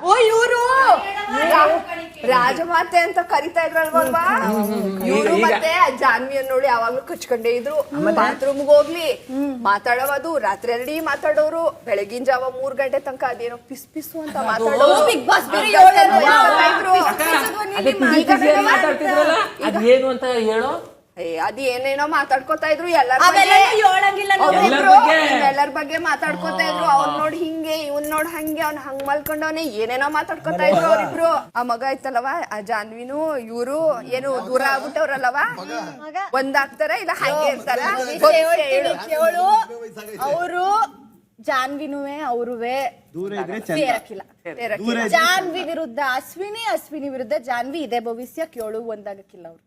ಓ ಇವರು ರಾಜಮಾತೆ ಅಂತ ಕರಿತಾ ಇದ್ರಲ್ವಾ ಇವರು ಮತ್ತೆ ಜಾನ್ವಿಯನ್ ನೋಡಿ ಯಾವಾಗ್ಲೂ ಕಚ್ಕೊಂಡೇ ಇದ್ರು. ಬಾತ್ರೂಮ್ಗೆ ಹೋಗ್ಲಿ ಮಾತಾಡೋದು ರಾತ್ರಿ ಅಲ್ಲಿ ಮಾತಾಡೋರು, ಬೆಳಗಿನ ಜಾವ 3 ಗಂಟೆ ತನಕ ಅದೇನೋ ಪಿಸ್ ಪಿಸು ಅಂತ ಮಾತಾಡೋರು. ಬಿಗ್ ಬಾಸ್ ಅದೇನು ಅಂತ ಹೇಳೋ ಅದ್ ಏನೇನೋ ಮಾತಾಡ್ಕೋತಾ ಇದ್ರು, ಎಲ್ಲರ ಬಗ್ಗೆ ಮಾತಾಡ್ಕೋತಾ ಇದ್ರು. ಅವ್ನ್ ನೋಡ್ ಹಿಂಗೆ ಇವ್ನ್ ನೋಡ್ ಹಂಗೆ, ಅವ್ನ್ ಹಂಗ್ ಮಲ್ಕೊಂಡವನೇ ಏನೇನೋ ಮಾತಾಡ್ಕೋತಾ ಇದ್ರು ಅವ್ರಿಬ್ರು. ಆ ಮಗ ಇತ್ತಲ್ಲವ ಆ ಜಾನ್ವಿನು ಇವ್ರು ಏನು ದೂರ ಆಗ್ಬಿಟ್ಟವ್ರಲ್ಲವ, ಒಂದಾಗ್ತಾರ ಇಲ್ಲ ಹಂಗೆ ಇರ್ತಾರ. ಅವರು ಜಾನ್ವಿನುವೆ ಅವರುವೆ ಸೇರಕ್ಕಿಲ್ಲ. ಜಾನ್ವಿ ವಿರುದ್ಧ ಅಶ್ವಿನಿ, ಅಶ್ವಿನಿ ವಿರುದ್ಧ ಜಾನ್ವಿ, ಇದೇ ಭವಿಷ್ಯ ಕೇಳು ಒಂದಾಗಕ್ಕಿಲ್ಲ ಅವ್ರು.